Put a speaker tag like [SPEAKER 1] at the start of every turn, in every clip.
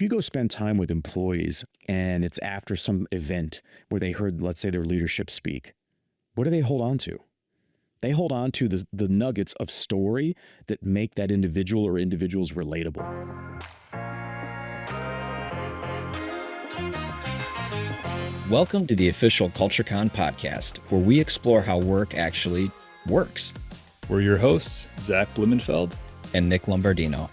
[SPEAKER 1] you go spend time with employees and it's after some event where they heard, let's say, their leadership speak, what do they hold on to? They hold on to the nuggets of story that make that individual or individuals relatable.
[SPEAKER 2] Welcome to the official CultureCon podcast, where we explore how work actually works.
[SPEAKER 3] We're your hosts, Zach Blumenfeld
[SPEAKER 2] and Nick Lombardino.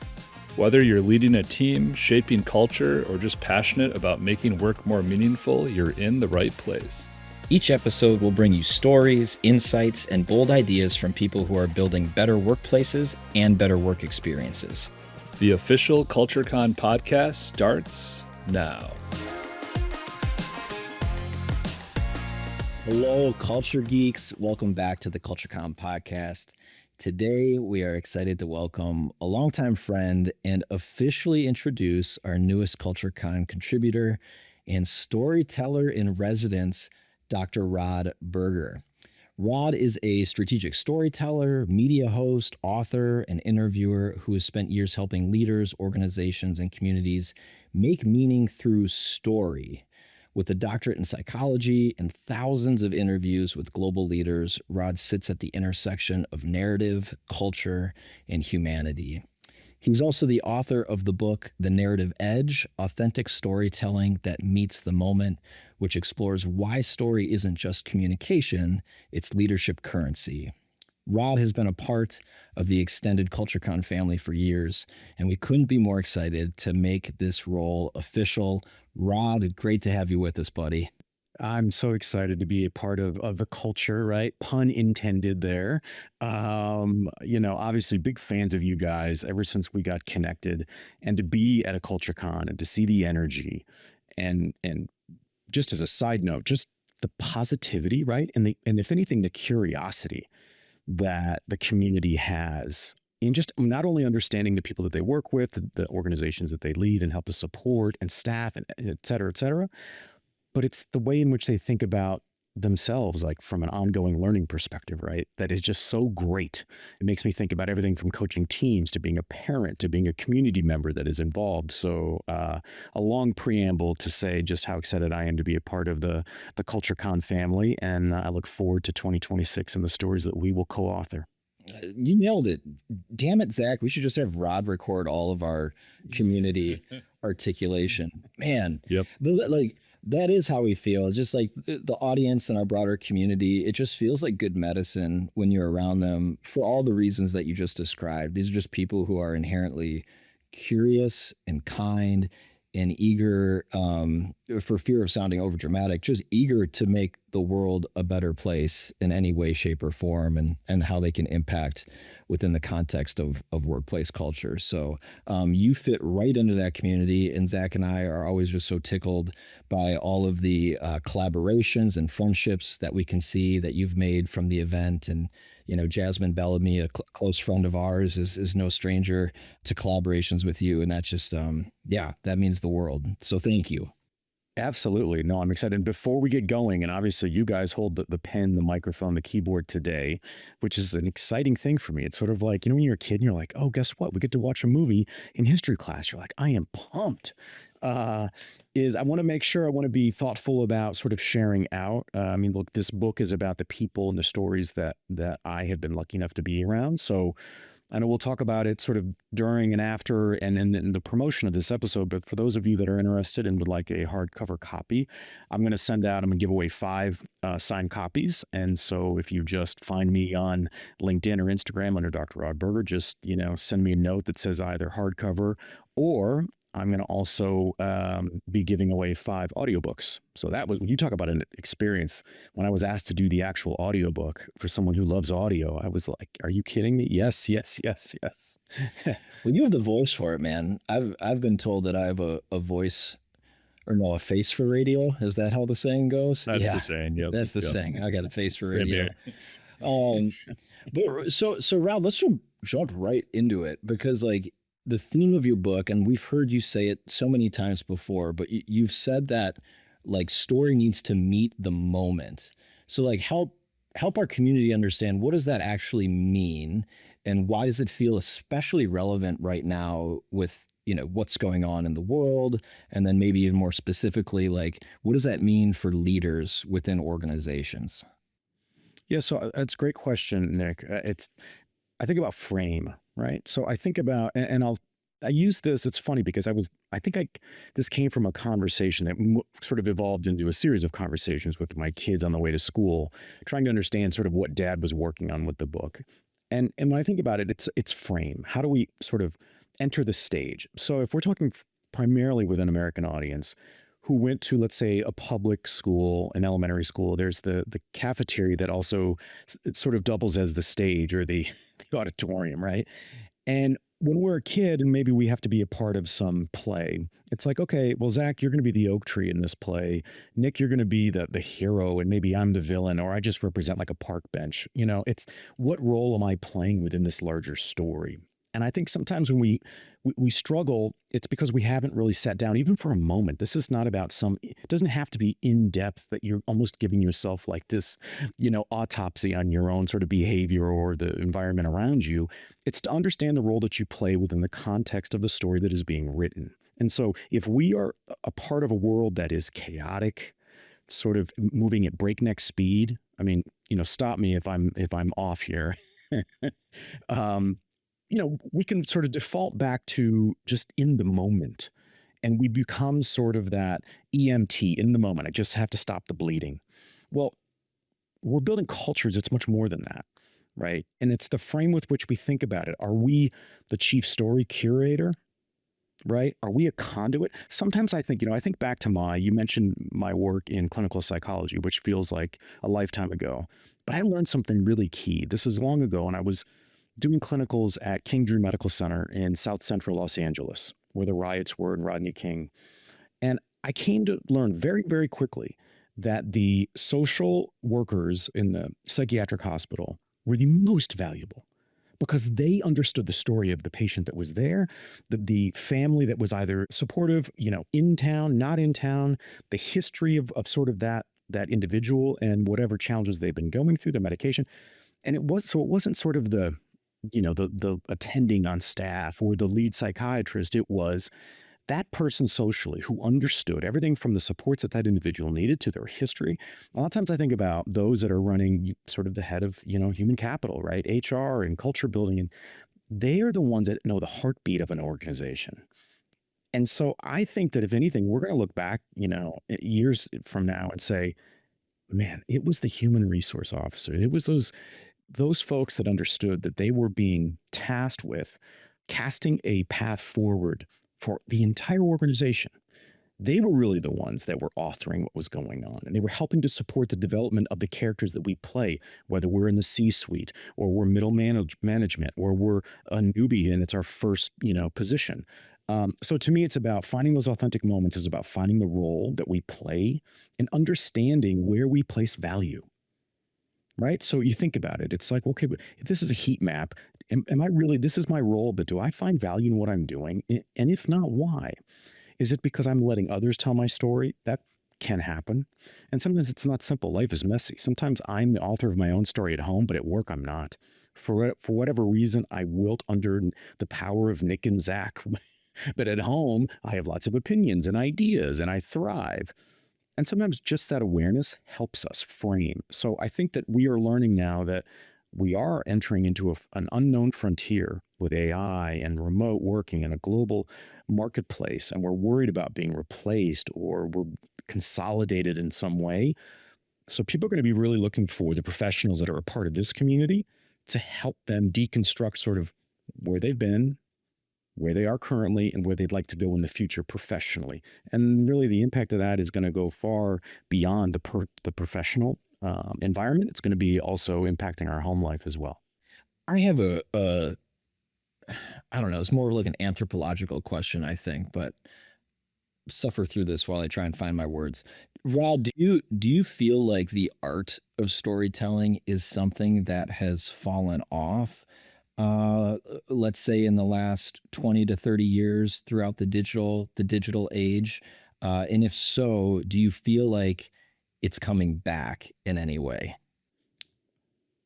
[SPEAKER 3] Whether you're leading a team, shaping culture, or just passionate about making work more meaningful, you're in the right place.
[SPEAKER 2] Each episode will bring you stories, insights, and bold ideas from people who are building better workplaces and better work experiences.
[SPEAKER 3] The official CultureCon podcast starts now.
[SPEAKER 2] Hello, culture geeks. Welcome back to the CultureCon podcast. Today, we are excited to welcome a longtime friend and officially introduce our newest CultureCon contributor and storyteller-in-residence, Dr. Rod Berger. Rod is a strategic storyteller, media host, author, and interviewer who has spent years helping leaders, organizations, and communities make meaning through story. With a doctorate in psychology and thousands of interviews with global leaders, Rod sits at the intersection of narrative, culture, and humanity. He's also the author of the book, The Narrative Edge, Authentic Storytelling That Meets the Moment, which explores why story isn't just communication, it's leadership currency. Rod has been a part of the extended CultureCon family for years, and we couldn't be more excited to make this role official. Rod, great to have you with us, buddy.
[SPEAKER 1] I'm so excited to be a part of the culture, right? Pun intended there. Obviously big fans of you guys ever since we got connected, and to be at a CultureCon and to see the energy and just as a side note, just the positivity, right? And if anything, the curiosity that the community has in just not only understanding the people that they work with, the organizations that they lead and help to support and staff and et cetera, but it's the way in which they think about themselves, like from an ongoing learning perspective, right? That is just so great. It makes me think about everything from coaching teams to being a parent to being a community member that is involved. So a long preamble to say just how excited I am to be a part of the CultureCon family. And I look forward to 2026 and the stories that we will co-author.
[SPEAKER 2] You nailed it. Damn it, Zach. We should just have Rod record all of our community articulation. Man,
[SPEAKER 3] Yep.
[SPEAKER 2] That is how we feel. Just like the audience and our broader community, it just feels like good medicine when you're around them for all the reasons that you just described. These are just people who are inherently curious and kind and eager, for fear of sounding overdramatic, just eager to make the world a better place in any way, shape, or form, and how they can impact within the context of workplace culture. So you fit right into that community, and Zach and I are always just so tickled by all of the collaborations and friendships that we can see that you've made from the event. And Jasmine Bellamy, a close friend of ours, is no stranger to collaborations with you. And that's just, that means the world. So thank you.
[SPEAKER 1] Absolutely. No, I'm excited. And before we get going, and obviously you guys hold the pen, the microphone, the keyboard today, which is an exciting thing for me. It's sort of like, when you're a kid and you're like, oh, guess what? We get to watch a movie in history class. You're like, I am pumped. I want to be thoughtful about sort of sharing out. Look, this book is about the people and the stories that I have been lucky enough to be around. So I know we'll talk about it sort of during and after and in the promotion of this episode, but for those of you that are interested and would like a hardcover copy, I'm going to give away 5 signed copies. And so if you just find me on LinkedIn or Instagram under Dr. Rod Berger, just, send me a note that says either hardcover, or I'm going to also be giving away 5 audiobooks. So that was, when you talk about an experience, when I was asked to do the actual audiobook for someone who loves audio, I was like, are you kidding me? Yes.
[SPEAKER 2] Well, you have the voice for it, man. I've been told that I have a voice, or no, a face for radio. Is that how the saying goes?
[SPEAKER 3] That's the saying. Yep.
[SPEAKER 2] That's the saying. I got a face for radio.
[SPEAKER 3] But
[SPEAKER 2] so Ralph, let's jump right into it, because the theme of your book, and we've heard you say it so many times before, but you've said that story needs to meet the moment. So help our community understand, what does that actually mean, and why does it feel especially relevant right now with what's going on in the world, and then maybe even more specifically, like what does that mean for leaders within organizations?
[SPEAKER 1] Yeah, so that's a great question, Nick. I think about frame, right? So I think about, and I use this. It's funny because I think this came from a conversation that sort of evolved into a series of conversations with my kids on the way to school, trying to understand sort of what Dad was working on with the book. And when I think about it, it's frame. How do we sort of enter the stage? So if we're talking primarily with an American audience who went to, let's say, a public school, an elementary school, there's the cafeteria that also it sort of doubles as the stage or the the auditorium, right? And when we're a kid and maybe we have to be a part of some play, it's like, okay, well, Zach, you're going to be the oak tree in this play. Nick, you're going to be the hero, and maybe I'm the villain, or I just represent like a park bench. It's what role am I playing within this larger story? And I think sometimes when we struggle, it's because we haven't really sat down, even for a moment. This is not about it doesn't have to be in depth that you're almost giving yourself like this, autopsy on your own sort of behavior or the environment around you. It's to understand the role that you play within the context of the story that is being written. And so if we are a part of a world that is chaotic, sort of moving at breakneck speed, I mean, stop me if I'm off here. um, we can sort of default back to just in the moment, and we become sort of that EMT in the moment. I just have to stop the bleeding. Well, we're building cultures. It's much more than that, right? And it's the frame with which we think about it. Are we the chief story curator, right? Are we a conduit? Sometimes I think back to you mentioned my work in clinical psychology, which feels like a lifetime ago, but I learned something really key. This is long ago, and I was doing clinicals at King Drew Medical Center in South Central Los Angeles, where the riots were in Rodney King. And I came to learn very, very quickly that the social workers in the psychiatric hospital were the most valuable because they understood the story of the patient that was there, the family that was either supportive, in town, not in town, the history of sort of that individual and whatever challenges they've been going through, their medication. And it wasn't sort of the attending on staff or the lead psychiatrist. It was that person socially who understood everything from the supports that individual needed to their history. A lot of times I think about those that are running sort of the head of, human capital, right? HR and culture building. And they are the ones that know the heartbeat of an organization. And so I think that if anything, we're going to look back, years from now and say, man, it was the human resource officer. It was those folks that understood that they were being tasked with casting a path forward for the entire organization. They were really the ones that were authoring what was going on, and they were helping to support the development of the characters that we play, whether we're in the C-suite or we're middle management or we're a newbie and it's our first, position. So to me, it's about finding those authentic moments, is about finding the role that we play and understanding where we place value. Right. So you think about it. It's like, okay, but if this is a heat map, am I really, this is my role, but do I find value in what I'm doing? And if not, why? Is it because I'm letting others tell my story? That can happen. And sometimes it's not simple. Life is messy. Sometimes I'm the author of my own story at home, but at work, I'm not. For whatever reason, I wilt under the power of Nick and Zach. But at home, I have lots of opinions and ideas, and I thrive. And sometimes just that awareness helps us frame. So I think that we are learning now that we are entering into an unknown frontier with AI and remote working and a global marketplace. And we're worried about being replaced or we're consolidated in some way. So people are going to be really looking for the professionals that are a part of this community to help them deconstruct sort of where they've been, where they are currently, and where they'd like to go in the future professionally. And really the impact of that is going to go far beyond the professional environment. It's going to be also impacting our home life as well.
[SPEAKER 2] I have I don't know, it's more like an anthropological question, I think, but suffer through this while I try and find my words. Rod, do you feel like the art of storytelling is something that has fallen off? Let's say in the last 20 to 30 years throughout the digital age, and if so, do you feel like it's coming back in any way?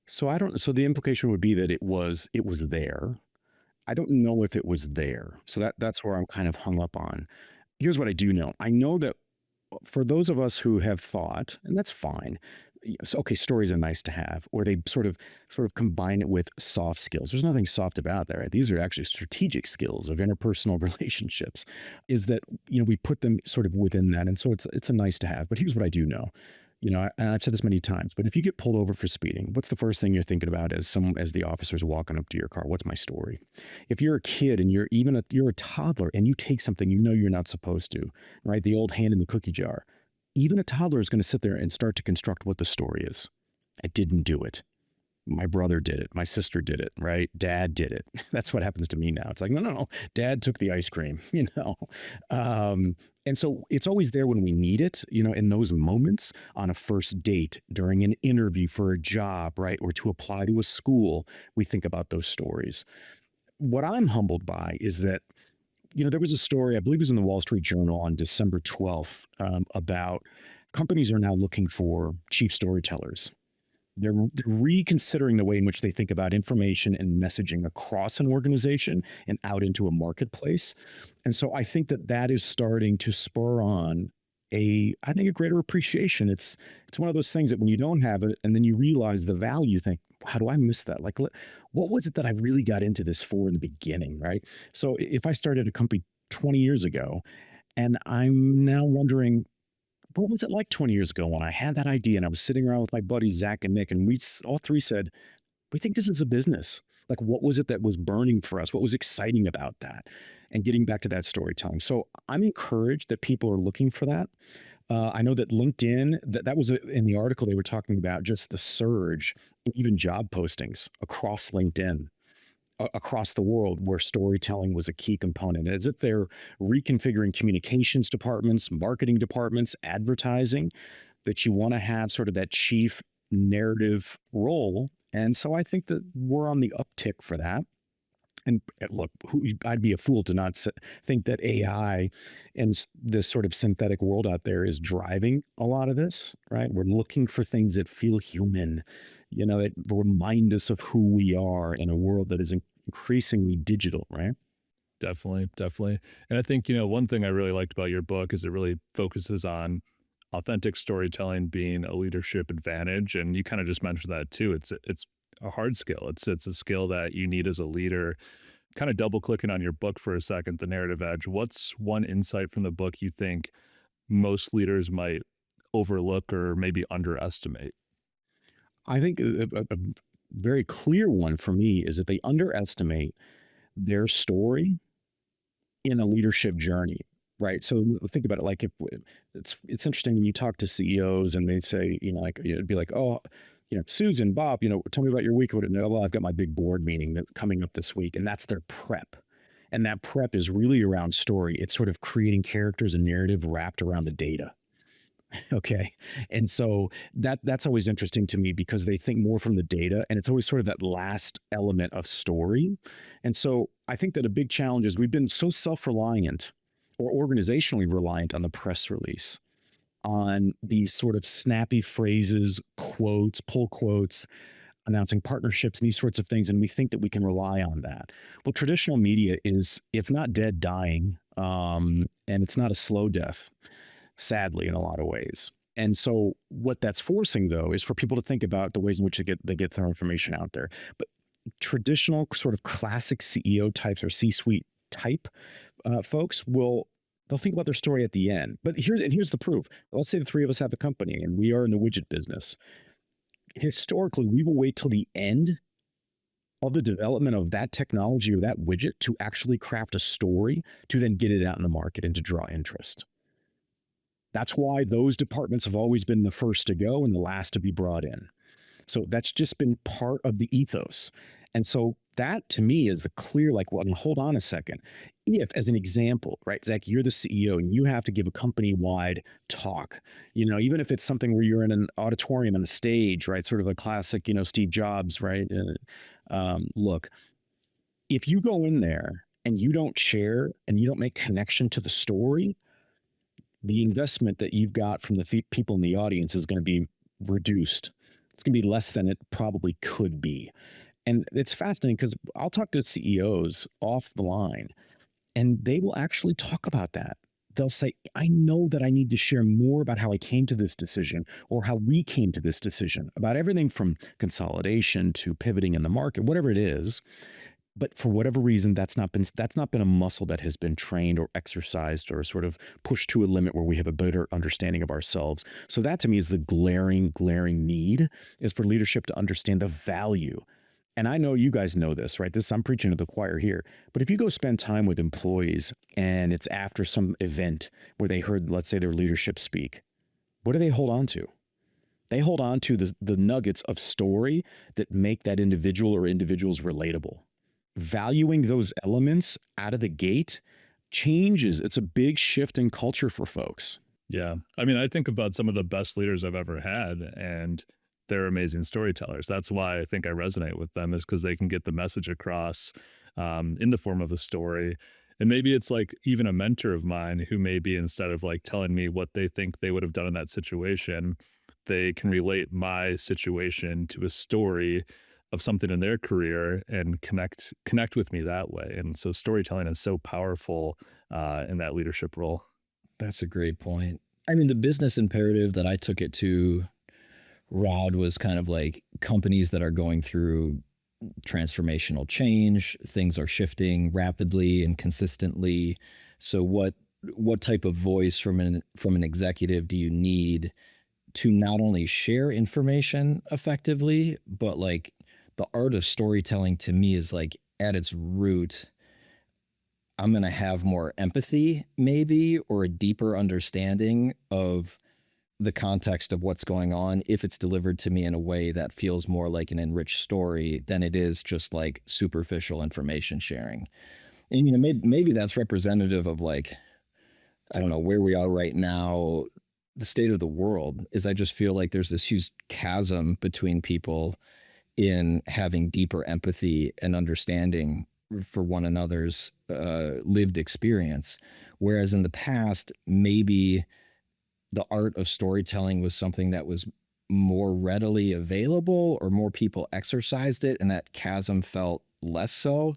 [SPEAKER 1] So I don't. So the implication would be that it was there. I don't know if it was there. So that's where I'm kind of hung up on. Here's what I do know. I know that for those of us who have thought, and that's fine. So, okay, stories are nice to have, or they sort of combine it with soft skills. There's nothing soft about that, right? These are actually strategic skills of interpersonal relationships. Is that we put them sort of within that, and so it's a nice to have. But here's what I do know. And I've said this many times, but if you get pulled over for speeding, what's the first thing you're thinking about as the officer's walking up to your car? What's my story? If you're a kid and you're a toddler and you take something you're not supposed to, right? The old hand in the cookie jar. Even a toddler is going to sit there and start to construct what the story is. I didn't do it. My brother did it. My sister did it, right? Dad did it. That's what happens to me now. It's like, no. Dad took the ice cream, And so it's always there when we need it, in those moments on a first date, during an interview for a job, right? Or to apply to a school, we think about those stories. What I'm humbled by is that there was a story, I believe it was in the Wall Street Journal on December 12th, about companies are now looking for chief storytellers. They're reconsidering the way in which they think about information and messaging across an organization and out into a marketplace. And so I think that is starting to spur on a greater appreciation. It's one of those things that when you don't have it and then you realize the value, you think, how do I miss that? Like, what was it that I really got into this for in the beginning, right? So if I started a company 20 years ago and I'm now wondering, what was it like 20 years ago when I had that idea and I was sitting around with my buddies, Zach and Nick, and we all three said, we think this is a business. Like, what was it that was burning for us? What was exciting about that? And getting back to that storytelling. So I'm encouraged that people are looking for that. I know that LinkedIn, that was in the article they were talking about, just the surge, even job postings across LinkedIn, across the world, where storytelling was a key component, as if they're reconfiguring communications departments, marketing departments, advertising, that you want to have sort of that chief narrative role. And so I think that we're on the uptick for that. And look, I'd be a fool to not think that AI and this sort of synthetic world out there is driving a lot of this, right? We're looking for things that feel human, that remind us of who we are in a world that is increasingly digital, right?
[SPEAKER 3] Definitely. And I think, one thing I really liked about your book is it really focuses on authentic storytelling being a leadership advantage. And you kind of just mentioned that too. It's a hard skill. It's a skill that you need as a leader. Kind of double clicking on your book for a second, The Narrative Edge. What's one insight from the book you think most leaders might overlook or maybe underestimate?
[SPEAKER 1] I think a very clear one for me is that they underestimate their story in a leadership journey, right? So think about it. Like, if it's interesting when you talk to CEOs and they say, it'd be like, oh, Susan, Bob, tell me about your week. Well, I've got my big board meeting coming up this week, and that's their prep. And that prep is really around story. It's sort of creating characters and narrative wrapped around the data. Okay. And so that's always interesting to me, because they think more from the data, and it's always sort of that last element of story. And so I think that a big challenge is we've been so self-reliant or organizationally reliant on the press release, on these sort of snappy phrases, quotes, pull quotes, announcing partnerships and these sorts of things. And we think that we can rely on that. Well, traditional media is, if not dead, dying. And it's not a slow death, sadly, in a lot of ways. And so what that's forcing, though, is for people to think about the ways in which they get their information out there. But traditional sort of classic CEO types or C-suite type folks they'll think about their story at the end. But here's the proof. Let's say the three of us have a company and we are in the widget business. Historically, we will wait till the end of the development of that technology or that widget to actually craft a story to then get it out in the market and to draw interest. That's why those departments have always been the first to go and the last to be brought in. So that's just been part of the ethos. And so that, to me, is the clear, like, well, hold on a second. If, as an example, right, Zach, you're the CEO and you have to give a company-wide talk, even if it's something where you're in an auditorium on a stage, right, sort of a classic, Steve Jobs, right? Look, if you go in there and you don't share and you don't make connection to the story, the investment that you've got from the people in the audience is going to be reduced. It's going to be less than it probably could be. And it's fascinating because I'll talk to CEOs off the line and they will actually talk about that. They'll say, I know that I need to share more about how I came to this decision or how we came to this decision about everything from consolidation to pivoting in the market, whatever it is. But for whatever reason, that's not been a muscle that has been trained or exercised or sort of pushed to a limit where we have a better understanding of ourselves. So that to me is the glaring need is for leadership to understand the value. And I know you guys know this, right? This I'm preaching to the choir here. But if you go spend time with employees and it's after some event where they heard, let's say, their leadership speak, what do they hold on to? They hold on to the nuggets of story that make that individual or individuals relatable. Valuing those elements out of the gate changes. It's a big shift in culture for folks.
[SPEAKER 3] Yeah. I mean, I think about some of the best leaders I've ever had, and they're amazing storytellers. That's why I think I resonate with them, is because they can get the message across in the form of a story. And maybe it's like even a mentor of mine who maybe instead of like telling me what they think they would have done in that situation, they can relate my situation to a story of something in their career and connect with me that way. And so storytelling is so powerful in that leadership role.
[SPEAKER 2] That's a great point. I mean, the business imperative that I took it to, Rod, was kind of like companies that are going through transformational change. Things are shifting rapidly and consistently. So what type of voice from an executive do you need to not only share information effectively, but like the art of storytelling to me is like at its root, I'm going to have more empathy maybe, or a deeper understanding of the context of what's going on if it's delivered to me in a way that feels more like an enriched story than it is just like superficial information sharing. And, you know, maybe that's representative of like, I don't know, where we are right now, the state of the world is I just feel like there's this huge chasm between people in having deeper empathy and understanding for one another's lived experience. Whereas in the past, maybe the art of storytelling was something that was more readily available or more people exercised it, and that chasm felt less so.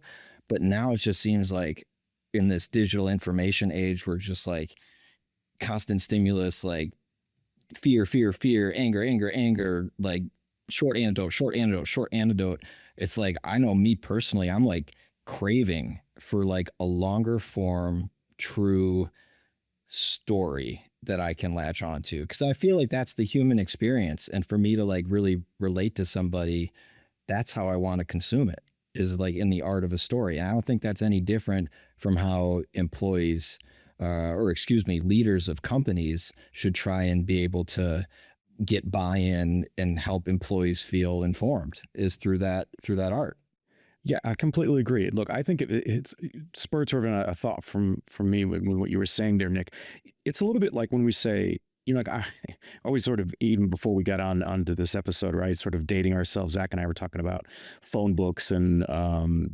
[SPEAKER 2] But now it just seems like in this digital information age, we're just like constant stimulus, like fear, anger, like short antidote. It's like, I know me personally, I'm like craving for like a longer form, true story that I can latch onto, because I feel like that's the human experience. And for me to like really relate to somebody, that's how I want to consume it, is like in the art of a story. And I don't think that's any different from how employees or excuse me, leaders of companies should try and be able to get buy-in and help employees feel informed, is through that art.
[SPEAKER 1] Yeah, I completely agree. Look, I think it's spurred sort of a thought from me when what you were saying there, Nick. It's a little bit like when we say, you know, like I always sort of, even before we got onto this episode, right, sort of dating ourselves. Zach and I were talking about phone books and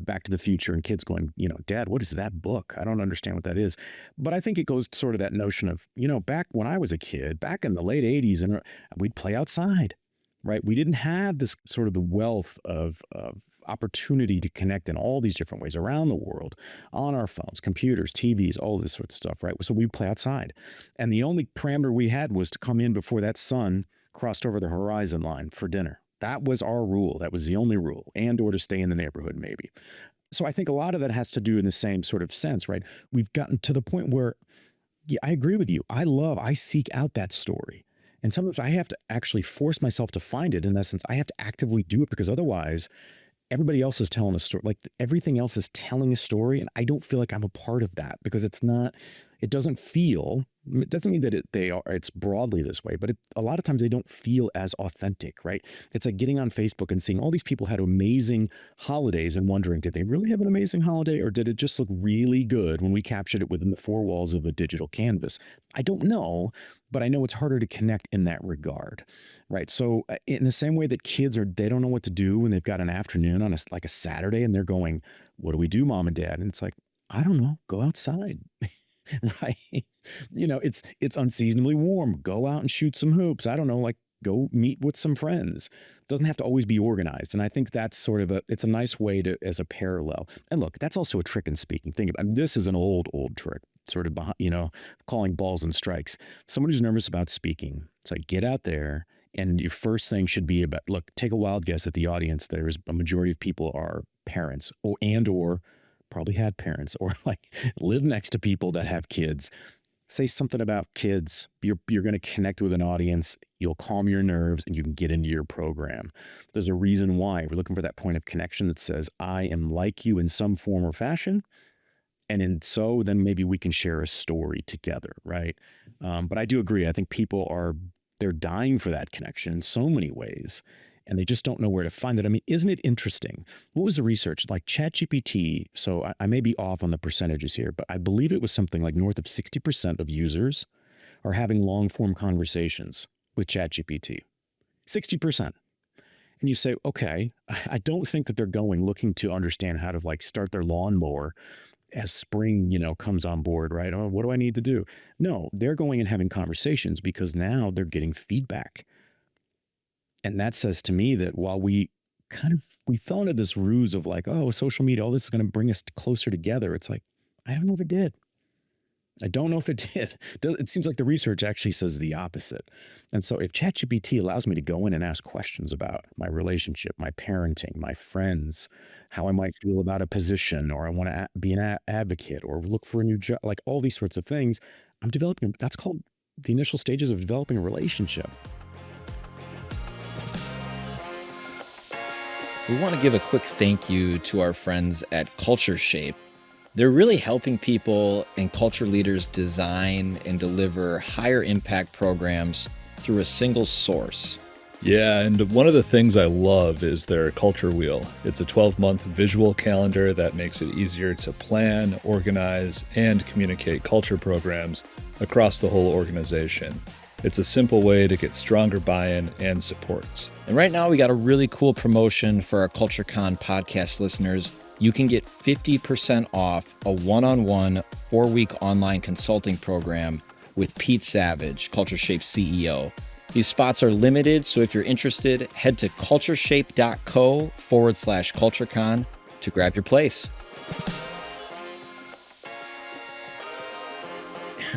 [SPEAKER 1] Back to the Future, and kids going, you know, Dad, what is that book? I don't understand what that is. But I think it goes to sort of that notion of, you know, back when I was a kid, back in the late 80s, and we'd play outside. Right. We didn't have this sort of the wealth of opportunity to connect in all these different ways around the world on our phones, computers, TVs, all this sort of stuff. Right. So we play outside. And the only parameter we had was to come in before that sun crossed over the horizon line for dinner. That was our rule. That was the only rule, and or to stay in the neighborhood, maybe. So I think a lot of that has to do in the same sort of sense. Right. We've gotten to the point where, yeah, I agree with you. I seek out that story. And sometimes I have to actually force myself to find it. In essence, I have to actively do it, because otherwise everybody else is telling a story. Like everything else is telling a story. And I don't feel like I'm a part of that, because it doesn't mean that it's broadly this way, but a lot of times they don't feel as authentic, right? It's like getting on Facebook and seeing all these people had amazing holidays and wondering, did they really have an amazing holiday, or did it just look really good when we captured it within the four walls of a digital canvas? I don't know, but I know it's harder to connect in that regard, right? So in the same way that kids they don't know what to do when they've got an afternoon on like a Saturday, and they're going, what do we do, Mom and Dad? And it's like, I don't know, go outside. Right. You know, it's unseasonably warm. Go out and shoot some hoops. I don't know, like go meet with some friends. It doesn't have to always be organized. And I think that's sort of it's a nice way to, as a parallel. And look, that's also a trick in speaking. Think about, I mean, this is an old trick, sort of behind, calling balls and strikes. Someone who's nervous about speaking, it's like, get out there. And your first thing should be about, look, take a wild guess at the audience. There's a majority of people are parents or probably had parents or like live next to people that have kids. Say something about kids. You're going to connect with an audience. You'll calm your nerves and you can get into your program. There's a reason why we're looking for that point of connection that says, I am like you in some form or fashion. And then maybe we can share a story together, right? But I do agree. I think they're dying for that connection in so many ways, and they just don't know where to find it. I mean, isn't it interesting? What was the research? Like ChatGPT, so I may be off on the percentages here, but I believe it was something like north of 60% of users are having long-form conversations with ChatGPT. 60%. And you say, okay, I don't think that they're looking to understand how to like start their lawnmower as spring, comes on board, right? Oh, what do I need to do? No, they're going and having conversations because now they're getting feedback. And that says to me that while we fell into this ruse of like, oh, social media, all this is going to bring us closer together. It's like, I don't know if it did. I don't know if it did. It seems like the research actually says the opposite. And so if ChatGPT allows me to go in and ask questions about my relationship, my parenting, my friends, how I might feel about a position, or I want to be an advocate or look for a new job, like all these sorts of things, I'm developing. That's called the initial stages of developing a relationship.
[SPEAKER 2] We want to give a quick thank you to our friends at CultureShape. They're really helping people and culture leaders design and deliver higher impact programs through a single source.
[SPEAKER 3] Yeah, and one of the things I love is their culture wheel. It's a 12-month visual calendar that makes it easier to plan, organize, and communicate culture programs across the whole organization. It's a simple way to get stronger buy-in and support.
[SPEAKER 2] And right now we got a really cool promotion for our CultureCon podcast listeners. You can get 50% off a one-on-one 4-week online consulting program with Pete Savage, CultureShape's CEO. These spots are limited, so if you're interested, head to cultureshape.co/CultureCon to grab your place.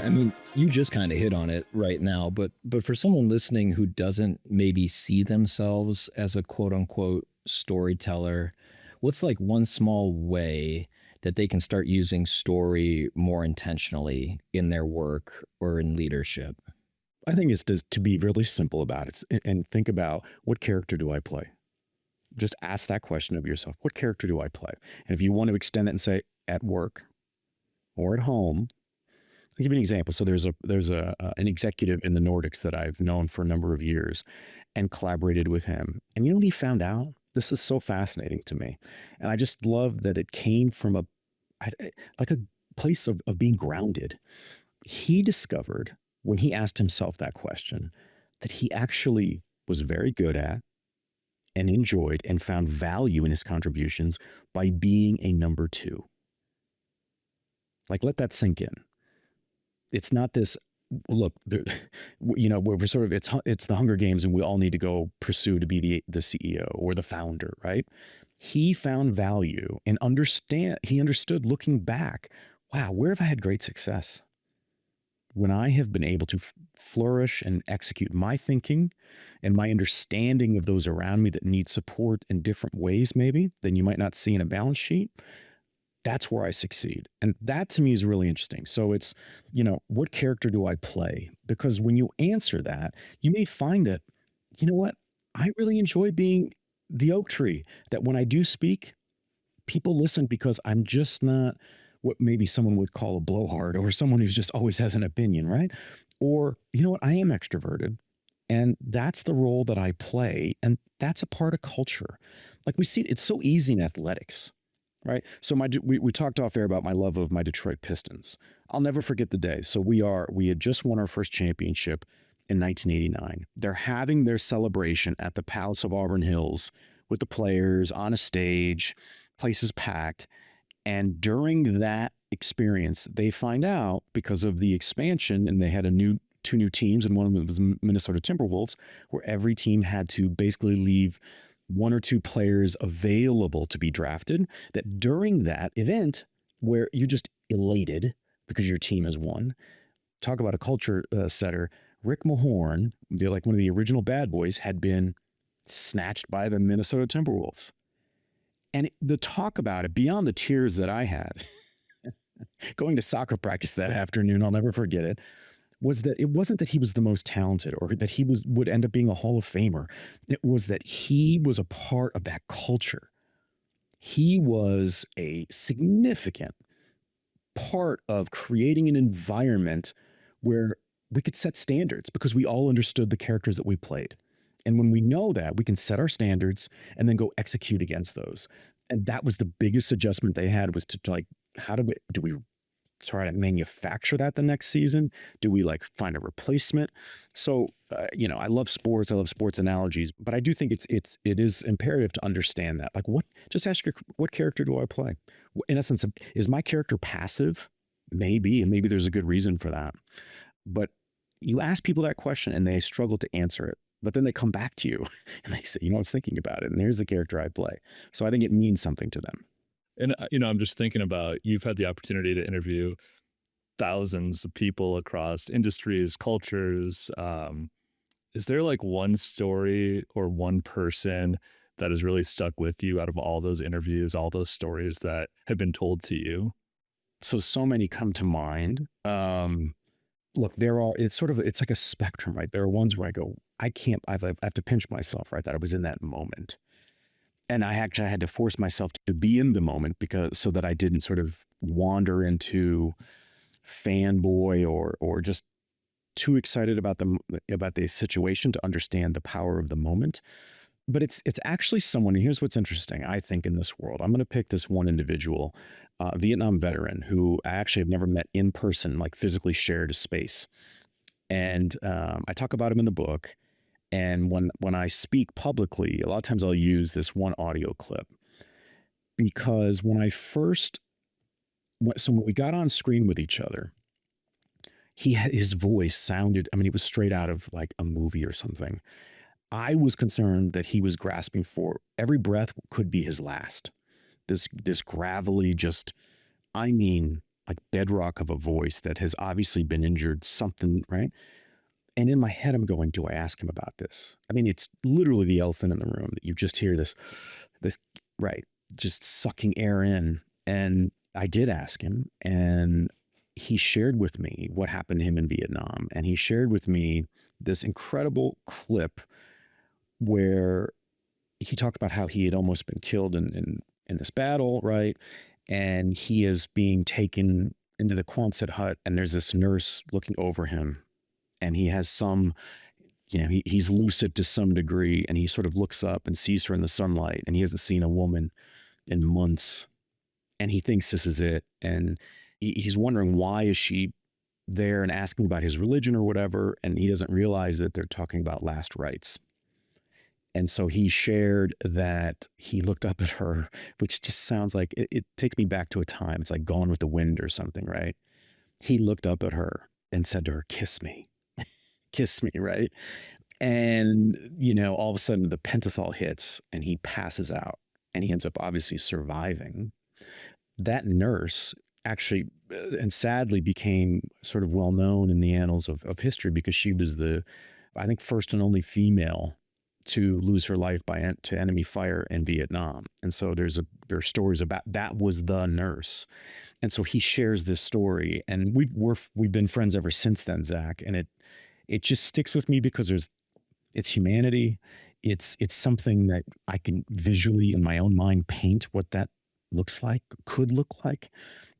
[SPEAKER 2] I mean, you just kind of hit on it right now, but for someone listening who doesn't maybe see themselves as a quote unquote storyteller, what's like one small way that they can start using story more intentionally in their work or in leadership?
[SPEAKER 1] I think it's to be really simple about it and think about, what character do I play? Just ask that question of yourself. What character do I play? And if you want to extend it and say at work or at home, I'll give you an example. So there's an executive in the Nordics that I've known for a number of years and collaborated with him. And you know what he found out? This is so fascinating to me. And I just love that it came from a place of being grounded. He discovered when he asked himself that question that he actually was very good at and enjoyed and found value in his contributions by being a number two. Like, let that sink in. It's not this, look, we're sort of, it's the Hunger Games and we all need to go pursue to be the CEO or the founder, right? He found value and he understood looking back, wow, where have I had great success? When I have been able to flourish and execute my thinking and my understanding of those around me that need support in different ways, maybe, than you might not see in a balance sheet, that's where I succeed. And that to me is really interesting. So it's, what character do I play? Because when you answer that, you may find that, you know what? I really enjoy being the oak tree, that when I do speak, people listen because I'm just not what maybe someone would call a blowhard or someone who's just always has an opinion, right? Or, you know what? I am extroverted. And that's the role that I play. And that's a part of culture. Like we see, it's so easy in athletics. Right. So we talked off air about my love of my Detroit Pistons. I'll never forget the day. So we had just won our first championship in 1989. They're having their celebration at the Palace of Auburn Hills with the players on a stage, places packed. And during that experience, they find out, because of the expansion and they had a new two new teams, and one of them was Minnesota Timberwolves, where every team had to basically leave one or two players available to be drafted, that during that event where you're just elated because your team has won, talk about a culture setter, Rick Mahorn, like one of the original bad boys, had been snatched by the Minnesota Timberwolves. And the talk about it, beyond the tears that I had, going to soccer practice that afternoon, I'll never forget it, was that it wasn't that he was the most talented or that he would end up being a Hall of Famer. It was that he was a part of that culture. He was a significant part of creating an environment where we could set standards because we all understood the characters that we played. And when we know that, we can set our standards and then go execute against those. And that was the biggest adjustment they had, was to like, how do we try to manufacture that the next season? Do we like find a replacement? So, I love sports. I love sports analogies, but I do think it is imperative to understand that. Like, just ask what character do I play? In essence, is my character passive? Maybe, and maybe there's a good reason for that. But you ask people that question and they struggle to answer it. But then they come back to you and they say, I was thinking about it, and here's the character I play. So I think it means something to them.
[SPEAKER 3] And, I'm just thinking about, you've had the opportunity to interview thousands of people across industries, cultures. Is there like one story or one person that has really stuck with you out of all those interviews, all those stories that have been told to you?
[SPEAKER 1] So many come to mind. Look, it's like a spectrum, right? There are ones where I go, I have to pinch myself, right? That I was in that moment. And I actually had to force myself to be in the moment so that I didn't sort of wander into fanboy or just too excited about the situation to understand the power of the moment. But it's actually someone, and here's what's interesting, I think, in this world. I'm going to pick this one individual, Vietnam veteran, who I actually have never met in person, like physically shared a space. And I talk about him in the book. And when I speak publicly, a lot of times I'll use this one audio clip, because when we got on screen with each other, his voice sounded, he was straight out of like a movie or something. I was concerned that he was grasping for every breath could be his last. This gravelly, like bedrock of a voice that has obviously been injured, something, right? And in my head, I'm going, do I ask him about this? It's literally the elephant in the room that you just hear this, right, just sucking air in. And I did ask him, and he shared with me what happened to him in Vietnam. And he shared with me this incredible clip where he talked about how he had almost been killed in this battle, right? And he is being taken into the Quonset hut, and there's this nurse looking over him. And he has he's lucid to some degree, and he sort of looks up and sees her in the sunlight, and he hasn't seen a woman in months, and he thinks this is it. And he's wondering, why is she there, and asking about his religion or whatever. And he doesn't realize that they're talking about last rites. And so he shared that he looked up at her, which just sounds like, it takes me back to a time. It's like Gone with the Wind or something, right? He looked up at her and said to her, kiss me. Kiss me, right? And, all of a sudden the pentothal hits and he passes out, and he ends up obviously surviving. That nurse actually, and sadly, became sort of well known in the annals of history, because she was I think, first and only female to lose her life to enemy fire in Vietnam. And so there are stories about that was the nurse. And so he shares this story, and we've been friends ever since then, Zach. And it just sticks with me because it's humanity. It's something that I can visually in my own mind paint what that looks like, could look like.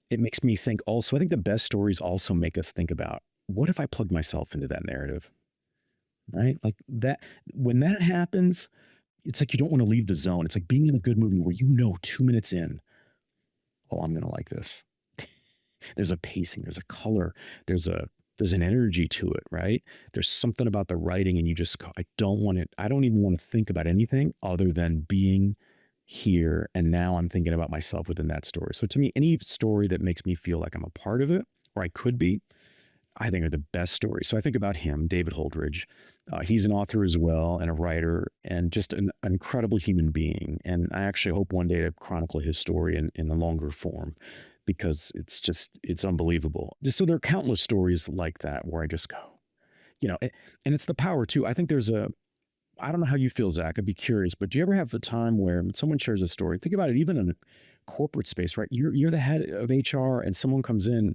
[SPEAKER 1] It makes me think also, I think the best stories also make us think about, what if I plugged myself into that narrative, right? Like that, when that happens, it's like you don't want to leave the zone. It's like being in a good movie where 2 minutes in, oh, I'm going to like this. There's a pacing, there's a color, there's an energy to it, right? There's something about the writing, and you just go, I don't even want to think about anything other than being here. And now I'm thinking about myself within that story. So to me, any story that makes me feel like I'm a part of it, or I could be, I think are the best stories. So I think about him, David Holdridge. He's an author as well and a writer and just an incredible human being. And I actually hope one day to chronicle his story in a longer form because it's unbelievable. So there are countless stories like that where I just go, and it's the power too. I think I don't know how you feel, Zach. I'd be curious, but do you ever have a time where someone shares a story? Think about it, even in a corporate space, right? You're the head of HR and someone comes in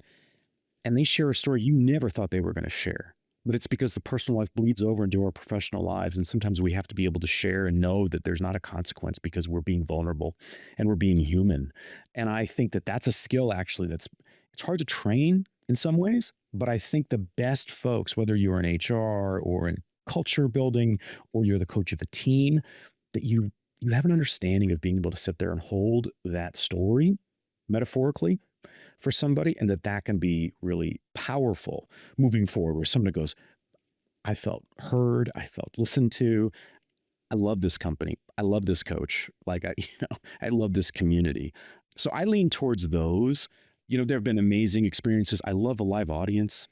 [SPEAKER 1] and they share a story you never thought they were going to share. But it's because the personal life bleeds over into our professional lives. And sometimes we have to be able to share and know that there's not a consequence because we're being vulnerable and we're being human. And I think that that's a skill actually it's hard to train in some ways, but I think the best folks, whether you're in HR or in culture building or you're the coach of a team, that you have an understanding of being able to sit there and hold that story metaphorically for somebody and that can be really powerful moving forward where somebody goes, I felt heard, I felt listened to. I love this company. I love this coach. Like I love this community. So I lean towards those. There have been amazing experiences. I love a live audience.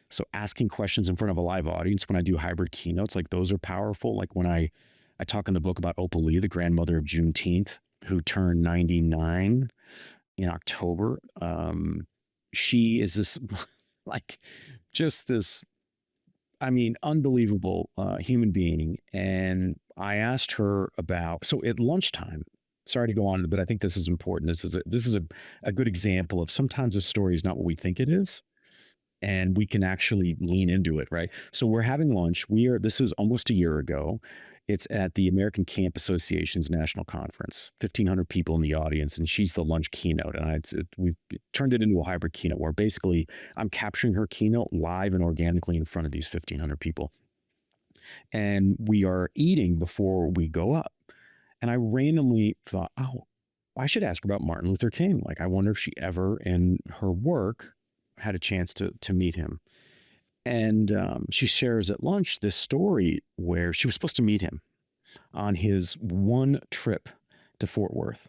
[SPEAKER 1] So asking questions in front of a live audience when I do hybrid keynotes, like those are powerful. Like when I talk in the book about Opal Lee, the grandmother of Juneteenth, who turned 99 in October. She is this like just this, unbelievable human being. And I asked her so at lunchtime, sorry to go on, but I think this is important. This is a good example of sometimes a story is not what we think it is. And we can actually lean into it, right? So we're having lunch. This is almost a year ago. It's at the American Camp Association's national conference, 1,500 people in the audience, and she's the lunch keynote. And we've turned it into a hybrid keynote where basically I'm capturing her keynote live and organically in front of these 1,500 people. And we are eating before we go up. And I randomly thought, oh, I should ask her about Martin Luther King. Like, I wonder if she ever in her work had a chance to meet him. And she shares at lunch this story where she was supposed to meet him on his one trip to Fort Worth.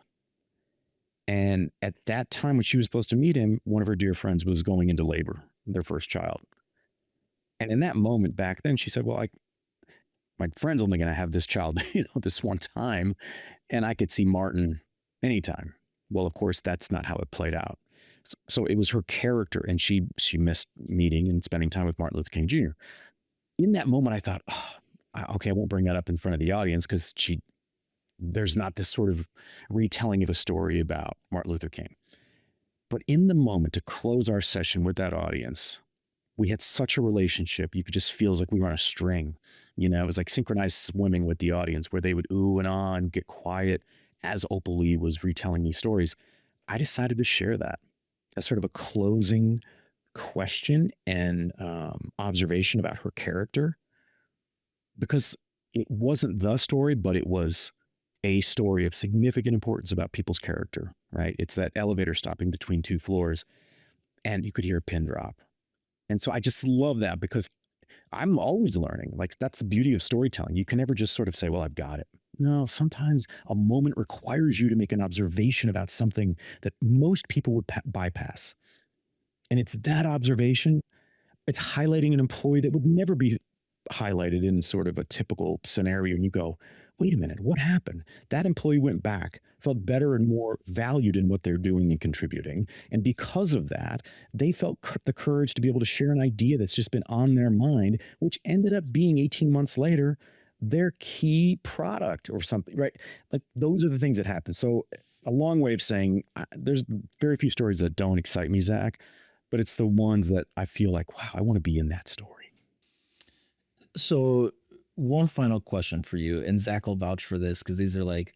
[SPEAKER 1] And at that time when she was supposed to meet him, one of her dear friends was going into labor, their first child. And in that moment back then, she said, well, my friend's only going to have this child, this one time, and I could see Martin anytime. Well, of course, that's not how it played out. So it was her character, and she missed meeting and spending time with Martin Luther King Jr. In that moment, I thought, okay, I won't bring that up in front of the audience because there's not this sort of retelling of a story about Martin Luther King. But in the moment, to close our session with that audience, we had such a relationship. You could just feel like we were on a string. It was like synchronized swimming with the audience where they would ooh and ah and get quiet as Opal Lee was retelling these stories. I decided to share that as sort of a closing question and observation about her character, because it wasn't the story, but it was a story of significant importance about people's character, right? It's that elevator stopping between two floors and you could hear a pin drop. And so I just love that because I'm always learning. Like, that's the beauty of storytelling. You can never just sort of say, well, I've got it. No, sometimes a moment requires you to make an observation about something that most people would bypass. And it's that observation. It's highlighting an employee that would never be highlighted in sort of a typical scenario. And you go, wait a minute, what happened? That employee went back, felt better and more valued in what they're doing and contributing. And because of that, they felt the courage to be able to share an idea that's just been on their mind, which ended up being 18 months later, their key product or something, right? Like, those are the things that happen. So a long way of saying there's very few stories that don't excite me, Zach, but it's the ones that I feel like, wow, I want to be in that story.
[SPEAKER 2] So one final question for you, and Zach will vouch for this because these are like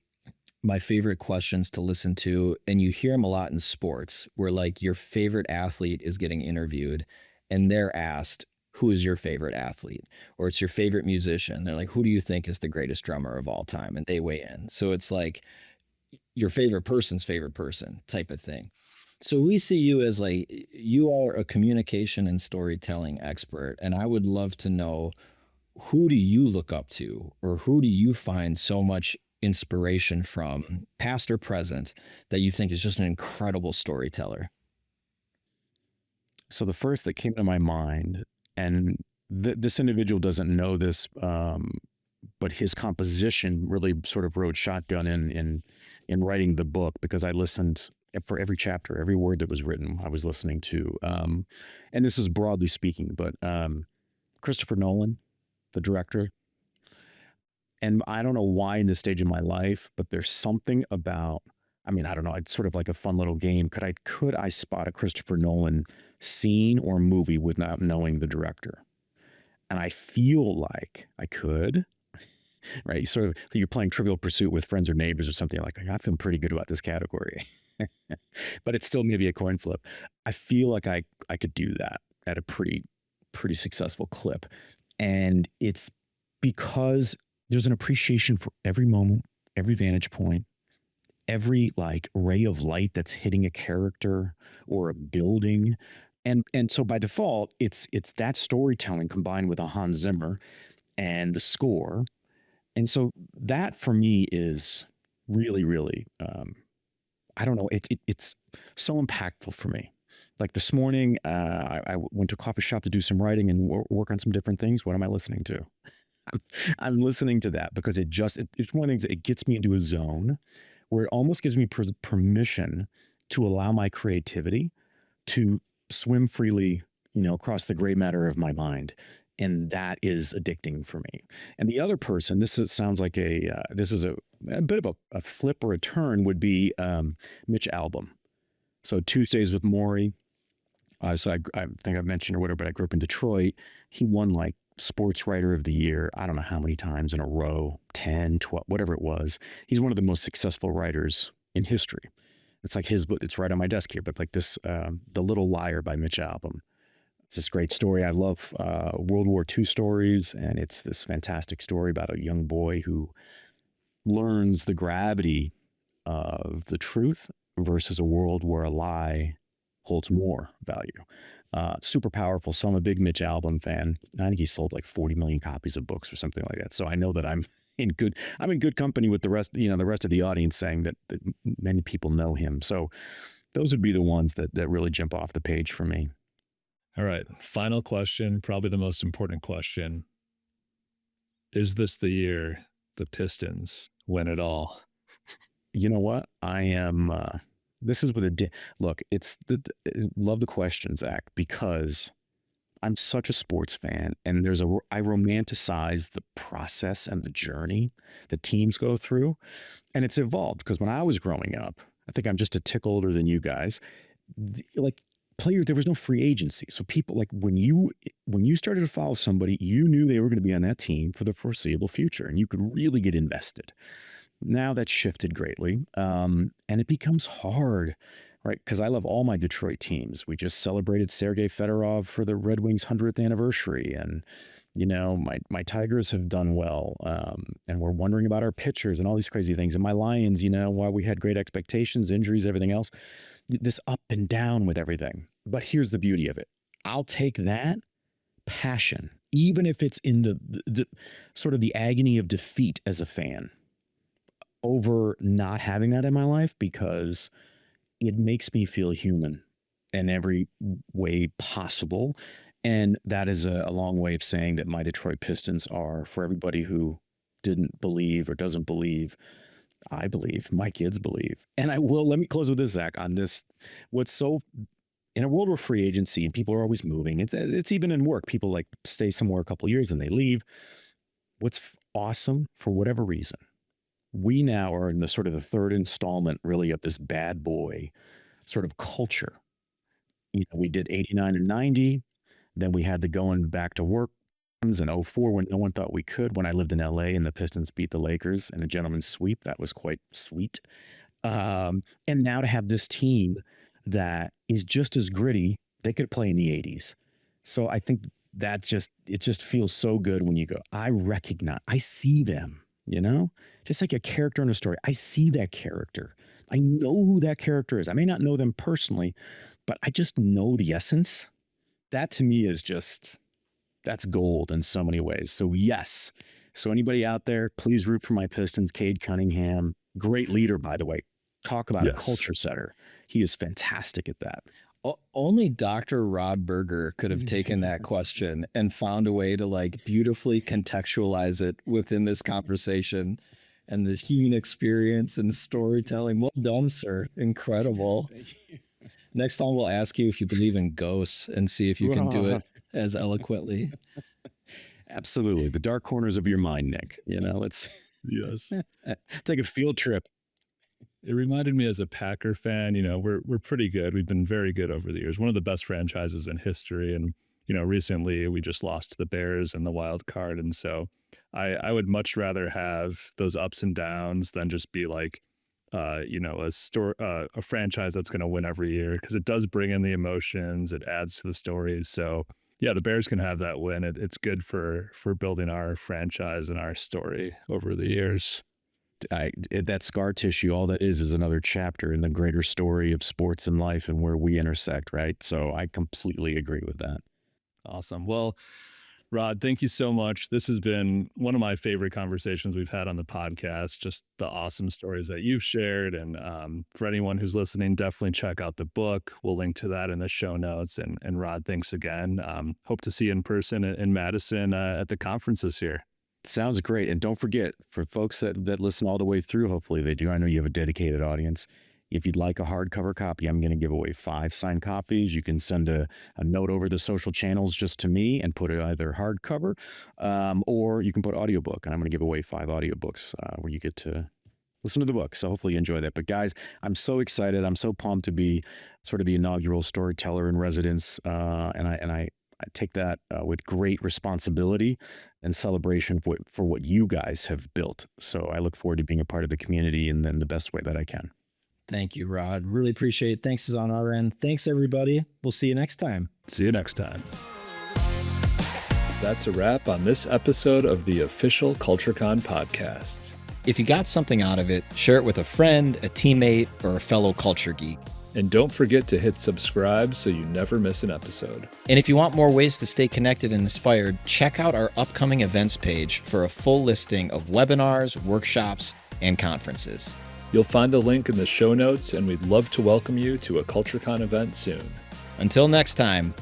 [SPEAKER 2] my favorite questions to listen to. And you hear them a lot in sports where like your favorite athlete is getting interviewed and they're asked, who is your favorite athlete? Or it's your favorite musician. They're like, who do you think is the greatest drummer of all time? And they weigh in. So it's like your favorite person's favorite person type of thing. So we see you as like, you are a communication and storytelling expert. And I would love to know, who do you look up to, or who do you find so much inspiration from, past or present, that you think is just an incredible storyteller?
[SPEAKER 1] So the first that came to my mind, and this individual doesn't know this, but his composition really sort of rode shotgun in writing the book, because I listened for every chapter, every word that was written, I was listening to. And this is broadly speaking, but Christopher Nolan, the director. And I don't know why in this stage of my life, but there's something about, I mean, I don't know, it's sort of like a fun little game. Could I spot a Christopher Nolan scene or movie without knowing the director? And I feel like I could, right? You sort of, so you're playing Trivial Pursuit with friends or neighbors or something, like, I feel pretty good about this category. But it's still maybe a coin flip. I feel like I could do that at a pretty successful clip. And it's because there's an appreciation for every moment, every vantage point, every like ray of light that's hitting a character or a building. And so by default, it's that storytelling combined with a Hans Zimmer and the score. And so that for me is really, really, I don't know, it's so impactful for me. Like this morning, I went to a coffee shop to do some writing and work on some different things. What am I listening to? I'm listening to that because it's one of the things that it gets me into a zone where it almost gives me permission to allow my creativity to swim freely, across the gray matter of my mind. And that is addicting for me. And the other person, sounds like this is a bit of a flip or a turn, would be Mitch Albom. So Tuesdays with Maury. So I think I've mentioned or whatever, but I grew up in Detroit. He won like Sports Writer of the Year, I don't know how many times in a row, 10, 12, whatever it was. He's one of the most successful writers in history. It's like his book, it's right on my desk here, but like this, The Little Liar by Mitch Albom. It's this great story. I love World War II stories, and it's this fantastic story about a young boy who learns the gravity of the truth versus a world where a lie holds more value. Super powerful. So I'm a big Mitch Albom fan. I think he sold like 40 million copies of books or something like that. So I know that I'm in good company with the rest of the audience saying that many people know him. So those would be the ones that really jump off the page for me.
[SPEAKER 3] All right. Final question, probably the most important question. Is this the year the Pistons win it all?
[SPEAKER 1] You know what? I am, this is with look, love the question, Zach, because I'm such a sports fan, and I romanticize the process and the journey that teams go through. And it's evolved because when I was growing up, I think I'm just a tick older than you guys, like players, there was no free agency. So people, like when you started to follow somebody, you knew they were going to be on that team for the foreseeable future, and you could really get invested. Now that's shifted greatly, and it becomes hard, right? Because I love all my Detroit teams. We just celebrated Sergei Fedorov for the Red Wings' 100th anniversary, and my Tigers have done well, and we're wondering about our pitchers and all these crazy things. And my Lions, while we had great expectations, injuries, everything else, this up and down with everything. But here's the beauty of it: I'll take that passion, even if it's in the sort of the agony of defeat as a fan, over not having that in my life, because it makes me feel human in every way possible. And that is a long way of saying that my Detroit Pistons are, for everybody who didn't believe or doesn't believe, I believe, my kids believe. And let me close with this, Zach, on this. In a world of free agency and people are always moving, it's even in work, people like stay somewhere a couple of years and they leave. What's awesome, for whatever reason, we now are in the sort of the third installment really of this bad boy sort of culture. We did 89 and 90. Then we had the going back to work in 04 when no one thought we could, when I lived in LA and the Pistons beat the Lakers in a gentleman's sweep. That was quite sweet. And now to have this team that is just as gritty, they could play in the 80s. So I think it just feels so good when you go, I see them, just like a character in a story. I see that character. I know who that character is. I may not know them personally, but I just know the essence. That to me is that's gold in so many ways. So yes. So anybody out there, please root for my Pistons. Cade Cunningham, great leader, by the way. Talk about a culture setter. He is fantastic at that.
[SPEAKER 2] Only Dr. Rod Berger could have taken that question and found a way to like beautifully contextualize it within this conversation and the human experience and storytelling. Well done, sir. Incredible. Next time we'll ask you if you believe in ghosts and see if you can do it as eloquently.
[SPEAKER 1] Absolutely. The dark corners of your mind, Nick. Let's
[SPEAKER 3] Yes.
[SPEAKER 1] take a field trip.
[SPEAKER 3] It reminded me as a Packer fan, we're pretty good. We've been very good over the years. One of the best franchises in history. And, recently we just lost to the Bears in the wild card. And so I would much rather have those ups and downs than just be like, a franchise that's going to win every year, because it does bring in the emotions. It adds to the stories. So yeah, the Bears can have that win. It's good for building our franchise and our story over the years.
[SPEAKER 1] That scar tissue, all that is another chapter in the greater story of sports and life and where we intersect, right? So I completely agree with that.
[SPEAKER 3] Awesome. Well, Rod, thank you so much. This has been one of my favorite conversations we've had on the podcast, just the awesome stories that you've shared. And for anyone who's listening, definitely check out the book. We'll link to that in the show notes. And Rod, thanks again. Hope to see you in person in Madison at the conference this year.
[SPEAKER 1] Sounds great. And don't forget, for folks that listen all the way through, hopefully they do. I know you have a dedicated audience. If you'd like a hardcover copy, I'm going to give away 5 signed copies. You can send a note over the social channels just to me and put it either hardcover or you can put audiobook. And I'm going to give away 5 audiobooks where you get to listen to the book. So hopefully you enjoy that. But guys, I'm so excited. I'm so pumped to be sort of the inaugural storyteller in residence. And I take that with great responsibility and celebration for what you guys have built. So I look forward to being a part of the community in the best way that I can.
[SPEAKER 2] Thank you, Rod. Really appreciate it. Thanks is on our end. Thanks, everybody. We'll see you next time.
[SPEAKER 3] See you next time. That's a wrap on this episode of the official CultureCon podcast.
[SPEAKER 2] If you got something out of it, share it with a friend, a teammate, or a fellow culture geek.
[SPEAKER 3] And don't forget to hit subscribe so you never miss an episode.
[SPEAKER 2] And if you want more ways to stay connected and inspired, check out our upcoming events page for a full listing of webinars, workshops, and conferences.
[SPEAKER 3] You'll find the link in the show notes, and we'd love to welcome you to a CultureCon event soon.
[SPEAKER 2] Until next time,